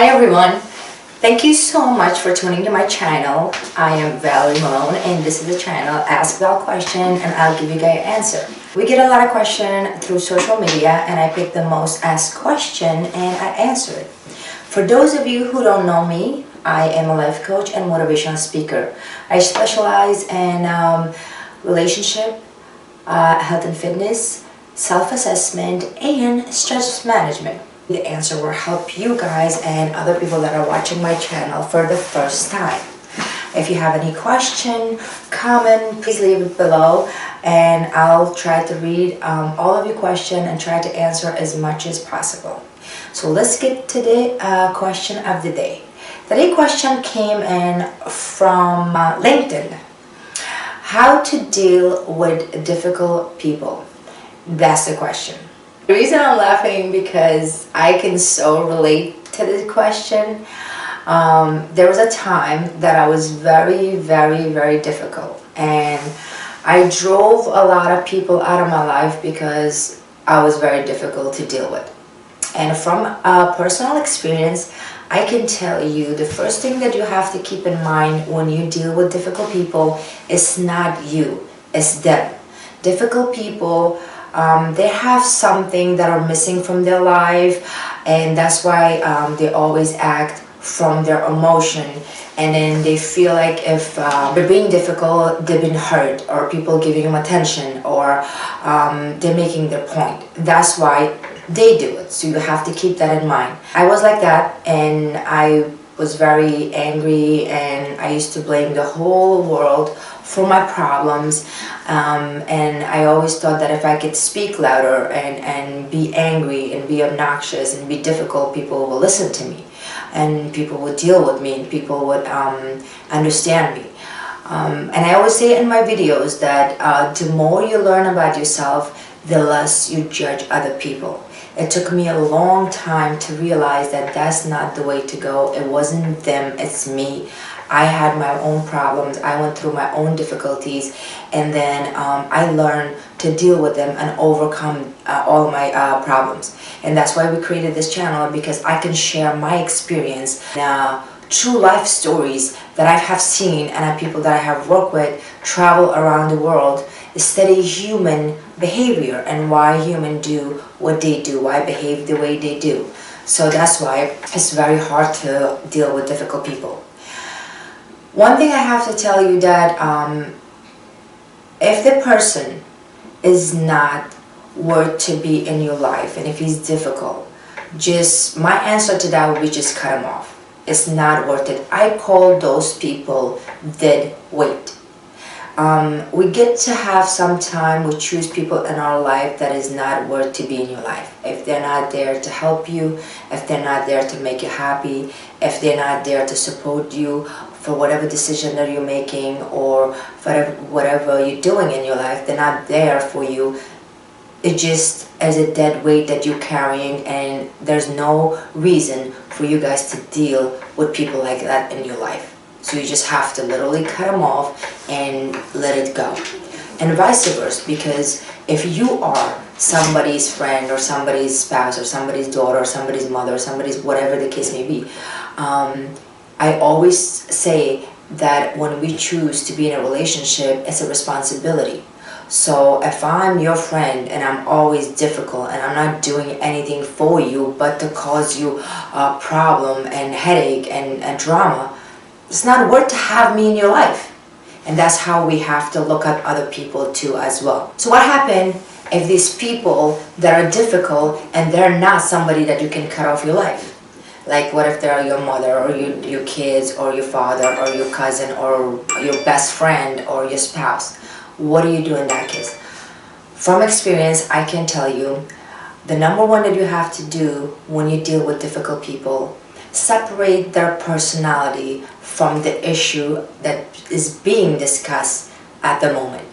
Hi everyone, thank you so much for tuning to my channel. I am Valery Molone and this is the channel Ask Val Question and I'll give you guys an answer. We get a lot of questions through social media and I pick the most asked question and I answer it. For those of you who don't know me, I am a life coach and motivational speaker. I specialize in relationship, health and fitness, self-assessment, and stress management. The answer will help you guys and other people that are watching my channel for the first time. If you have any question, comment, please leave it below and I'll try to read all of your questions and try to answer as much as possible. So let's get to the question of the day. Today's question came in from LinkedIn. How to deal with difficult people? That's the question. The reason I'm laughing because I can so relate to this question. There was a time that I was very difficult and I drove a lot of people out of my life because I was very difficult to deal with. And from a personal experience, I can tell you the first thing that you have to keep in mind when you deal with difficult people is not you, it's them. Difficult people, they have something that are missing from their life and that's why they always act from their emotion, and then they feel like if they're being difficult, they've been hurt or people giving them attention or they're making their point. That's why they do it, so you have to keep that in mind. I was like that and I was very angry and I used to blame the whole world for my problems, and I always thought that if I could speak louder and be angry and be obnoxious and be difficult, people will listen to me and people would deal with me and people would understand me. And I always say in my videos that the more you learn about yourself, the less you judge other people. It took me a long time to realize that that's not the way to go. It wasn't them, it's me. I had my own problems, I went through my own difficulties, and then I learned to deal with them and overcome all my problems. And that's why we created this channel, because I can share my experience, true life stories that I have seen and people that I have worked with travel around the world, study human behavior and why humans do what they do, why behave the way they do. So that's why it's very hard to deal with difficult people. One thing I have to tell you that if the person is not worth to be in your life and if he's difficult, just my answer to that would be just cut him off. It's not worth it. I call those people dead weight. We get to have some time, we choose people in our life that is not worth to be in your life. If they're not there to help you, if they're not there to make you happy, if they're not there to support you for whatever decision that you're making or for whatever you're doing in your life, they're not there for you. It just is a dead weight that you're carrying and there's no reason for you guys to deal with people like that in your life. So you just have to literally cut them off and let it go. And vice versa, because if you are somebody's friend or somebody's spouse or somebody's daughter or somebody's mother or somebody's whatever the case may be, I always say that when we choose to be in a relationship, it's a responsibility. So if I'm your friend and I'm always difficult and I'm not doing anything for you but to cause you a problem and headache and drama, it's not worth to have me in your life. And that's how we have to look at other people too as well. So what happens if these people that are difficult and they're not somebody that you can cut off your life? Like what if they're your mother or your kids or your father or your cousin or your best friend or your spouse? What do you do in that case? From experience, I can tell you the number one that you have to do when you deal with difficult people, separate their personality from the issue that is being discussed at the moment.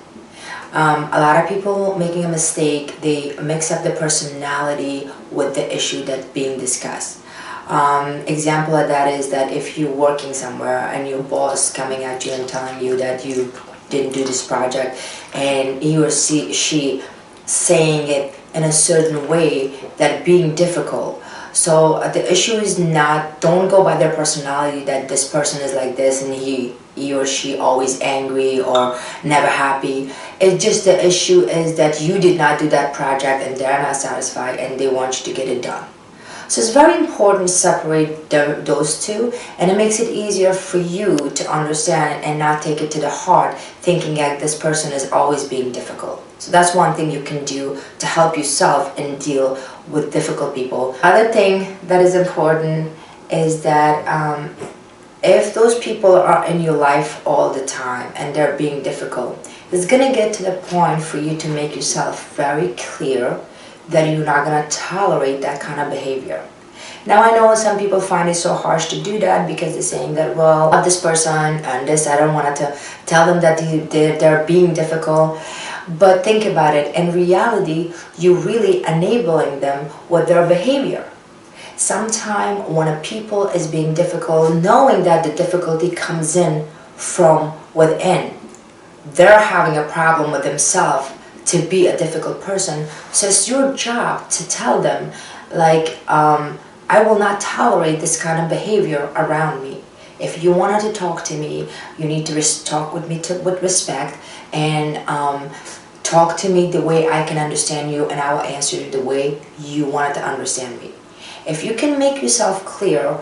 A lot of people making a mistake, they mix up the personality with the issue that's being discussed. Example of that is that if you're working somewhere and your boss coming at you and telling you that you didn't do this project and he or she saying it in a certain way that being difficult. So the issue is not, don't go by their personality that this person is like this and he or she always angry or never happy. It's just the issue is that you did not do that project and they're not satisfied and they want you to get it done. So it's very important to separate those two, and it makes it easier for you to understand and not take it to the heart, thinking that this person is always being difficult. So that's one thing you can do to help yourself and deal with difficult people. Other thing that is important is that if those people are in your life all the time and they're being difficult, it's gonna get to the point for you to make yourself very clear that you're not going to tolerate that kind of behavior. Now I know some people find it so harsh to do that because they're saying that, well, I love this person and this, I don't want to tell them that they're being difficult. But think about it, in reality, you're really enabling them with their behavior. Sometimes when a people is being difficult, knowing that the difficulty comes in from within, they're having a problem with themselves to be a difficult person. So it's your job to tell them, like, I will not tolerate this kind of behavior around me. If you wanted to talk to me, you need to talk with me with respect, and talk to me the way I can understand you, and I will answer you the way you wanted to understand me. If you can make yourself clear,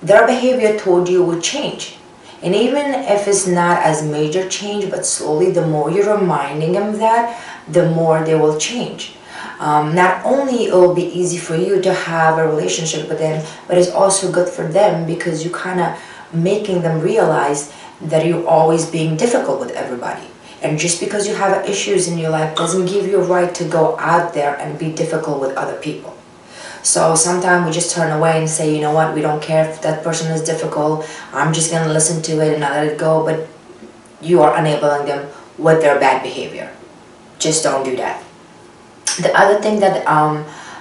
their behavior toward you will change. And even if it's not as major change, but slowly, the more you're reminding them that, the more they will change. Not only it will be easy for you to have a relationship with them, but it's also good for them because you're kind of making them realize that you're always being difficult with everybody. And just because you have issues in your life doesn't give you a right to go out there and be difficult with other people. So sometimes we just turn away and say, you know what, we don't care if that person is difficult, I'm just going to listen to it and not let it go. But you are enabling them with their bad behavior. Just don't do that. The other thing that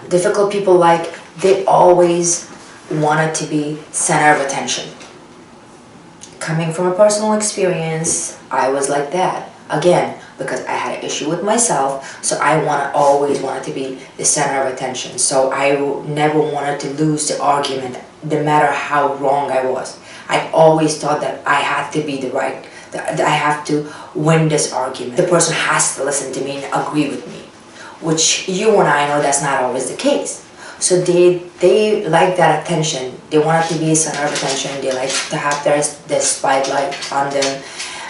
difficult people like, they always wanted to be center of attention. Coming from a personal experience, I was like that. Again, because I had an issue with myself, so I always wanted to be the center of attention. So I never wanted to lose the argument, no matter how wrong I was. I always thought that I had to be the right, that I have to win this argument. The person has to listen to me and agree with me, which you and I know that's not always the case. So they like that attention. They want to be a center of attention. They like to have their spotlight on them.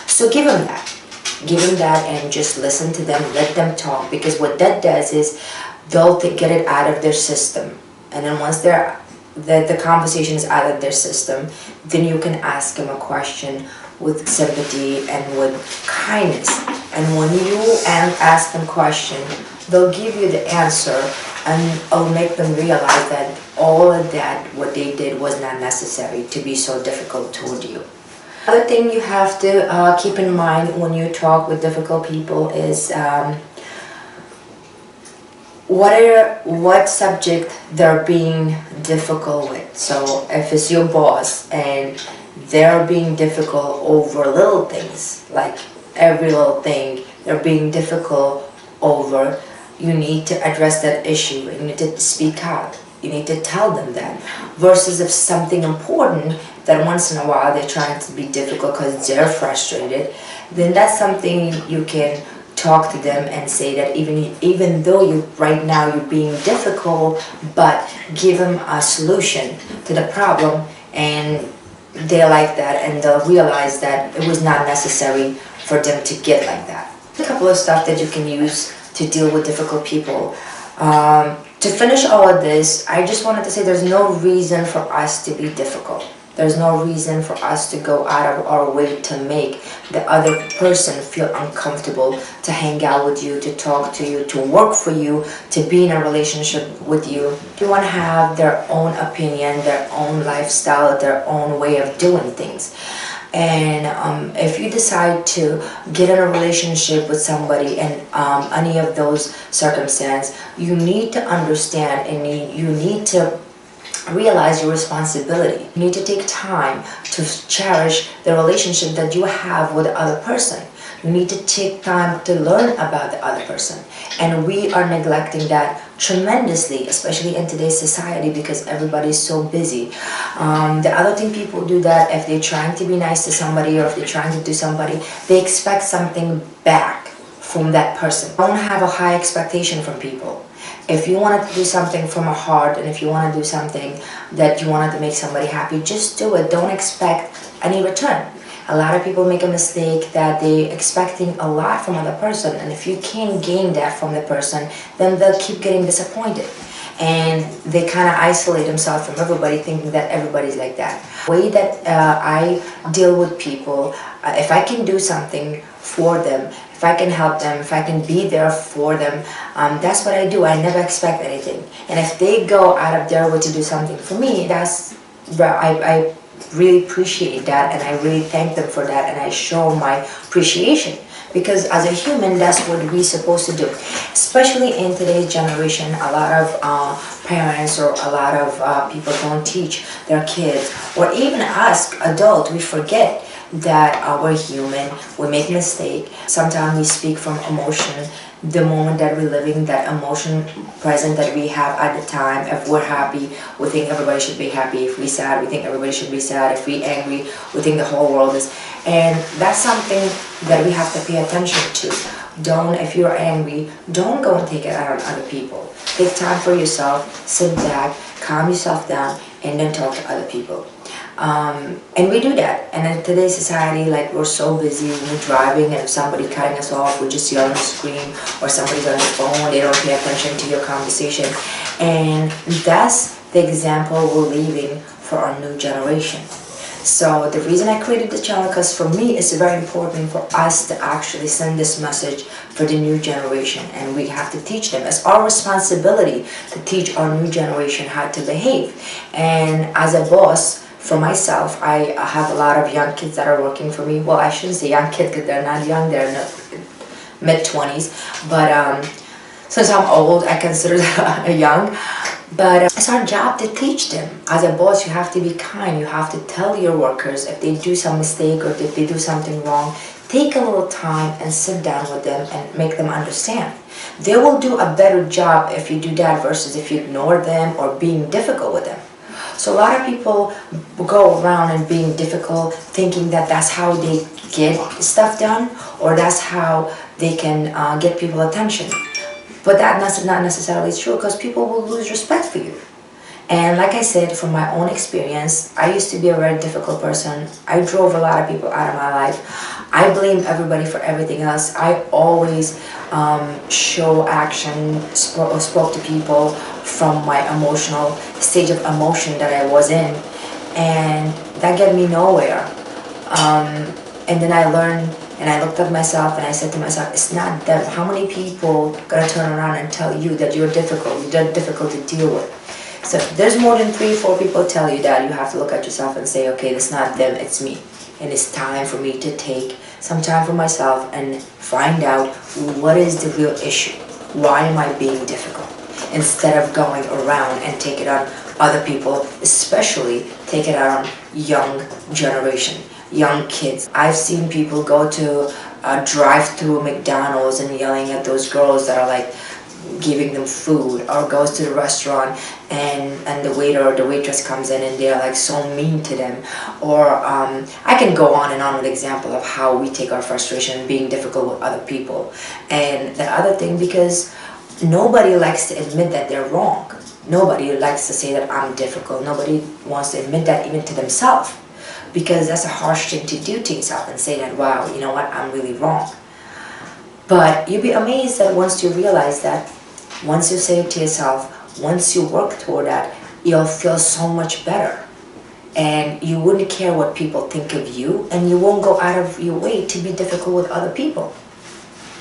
So give them that. Give them that and just listen to them, let them talk, because what that does is they'll get it out of their system. And then once the conversation is out of their system, then you can ask them a question with sympathy and with kindness. And when you ask them a question, they'll give you the answer, and it'll make them realize that all of that, what they did, was not necessary to be so difficult toward you. Other thing you have to keep in mind when you talk with difficult people is what subject they're being difficult with. So if it's your boss and they're being difficult over little things, like every little thing they're being difficult over, you need to address that issue. You need to speak out. You need to tell them that. Versus if something important that once in a while they're trying to be difficult because they're frustrated, then that's something you can talk to them and say that even though right now you're being difficult, but give them a solution to the problem, and they like that, and they'll realize that it was not necessary for them to get like that. A couple of stuff that you can use to deal with difficult people. To finish all of this, I just wanted to say there's no reason for us to be difficult. There's no reason for us to go out of our way to make the other person feel uncomfortable, to hang out with you, to talk to you, to work for you, to be in a relationship with you. They want to have their own opinion, their own lifestyle, their own way of doing things. And if you decide to get in a relationship with somebody in any of those circumstances, you need to understand and you need to realize your responsibility. You need to take time to cherish the relationship that you have with the other person. You need to take time to learn about the other person. And we are neglecting that tremendously, especially in today's society, because everybody's so busy. The other thing people do, that if they're trying to be nice to somebody, or if they're trying to do somebody, they expect something back from that person. Don't have a high expectation from people. If you wanted to do something from a heart, and if you want to do something that you wanted to make somebody happy, just do it. Don't expect any return. A lot of people make a mistake that they're expecting a lot from another person, and if you can't gain that from the person, then they'll keep getting disappointed. And they kind of isolate themselves from everybody, thinking that everybody's like that. The way that I deal with people, if I can do something for them, if I can help them, if I can be there for them, that's what I do. I never expect anything. And if they go out of their way to do something for me, I really appreciate that, and I really thank them for that, and I show my appreciation. Because as a human, that's what we're supposed to do. Especially in today's generation, a lot of parents, or a lot of people don't teach their kids, or even us adults, we forget that we're human, we make mistakes. Sometimes we speak from emotion, the moment that we're living, that emotion present that we have at the time. If we're happy, we think everybody should be happy. If we're sad, we think everybody should be sad. If we're angry, we think the whole world is. And that's something that we have to pay attention to. If you're angry, don't go and take it out on other people. Take time for yourself, sit back, calm yourself down, and then talk to other people. And we do that. And in today's society, like, we're so busy, we're driving, and if somebody cutting us off, we just yell and scream, or somebody's on the phone, they don't pay attention to your conversation. And that's the example we're leaving for our new generation. So the reason I created this channel, because for me it's very important for us to actually send this message for the new generation, and we have to teach them. It's our responsibility to teach our new generation how to behave. And as a boss, for myself, I have a lot of young kids that are working for me. Well, I shouldn't say young kids, because they're not young, they're in the mid-20s. But since I'm old, I consider them young. But it's our job to teach them. As a boss, you have to be kind. You have to tell your workers if they do some mistake, or if they do something wrong. Take a little time and sit down with them and make them understand. They will do a better job if you do that, versus if you ignore them or being difficult with them. So a lot of people go around and being difficult, thinking that that's how they get stuff done, or that's how they can get people attention. But that's not necessarily true, because people will lose respect for you. And like I said, from my own experience, I used to be a very difficult person. I drove a lot of people out of my life. I blamed everybody for everything else. I always show action, spoke to people from my emotional stage of emotion that I was in, and that got me nowhere. And then I learned, and I looked at myself, and I said to myself, it's not them. How many people gonna turn around and tell you that you're difficult to deal with? So if there's more than 3 or 4 people tell you that, you have to look at yourself and say, okay, it's not them, it's me. And it's time for me to take some time for myself and find out what is the real issue. Why am I being difficult? Instead of going around and take it on other people, especially take it out on young generation, young kids. I've seen people go to a drive-through McDonald's and yelling at those girls that are like giving them food, or goes to the restaurant and the waiter or the waitress comes in and they're like so mean to them. Or I can go on and on with example of how we take our frustration being difficult with other people. And the other thing, because nobody likes to admit that they're wrong. Nobody likes to say that I'm difficult. Nobody wants to admit that even to themselves, because that's a harsh thing to do to yourself, and say that, wow, you know what, I'm really wrong. But you'll be amazed that once you realize that, once you say it to yourself, once you work toward that, you'll feel so much better. And you wouldn't care what people think of you, and you won't go out of your way to be difficult with other people.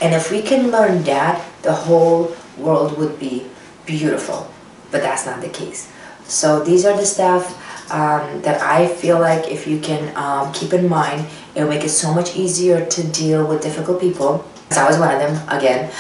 And if we can learn that, the whole world would be beautiful. But that's not the case. So these are the stuff that I feel like if you can keep in mind, it'll make it so much easier to deal with difficult people. I was one of them, again.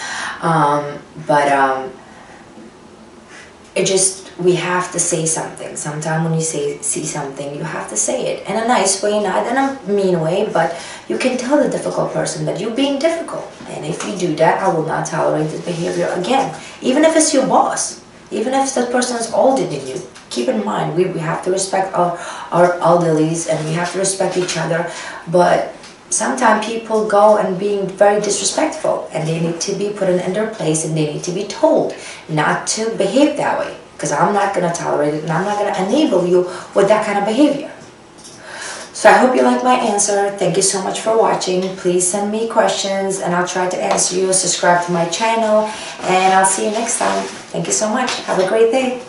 It just we have to say something. Sometimes when you see something, you have to say it in a nice way, not in a mean way, but you can tell the difficult person that you're being difficult. And if you do that, I will not tolerate this behavior again. Even if it's your boss, even if that person is older than you, keep in mind, we have to respect our elderlies, and we have to respect each other. But sometimes people go and being very disrespectful, and they need to be put in their place, and they need to be told not to behave that way. Because I'm not going to tolerate it, and I'm not going to enable you with that kind of behavior. So I hope you like my answer. Thank you so much for watching. Please send me questions and I'll try to answer you. Subscribe to my channel, and I'll see you next time. Thank you so much. Have a great day.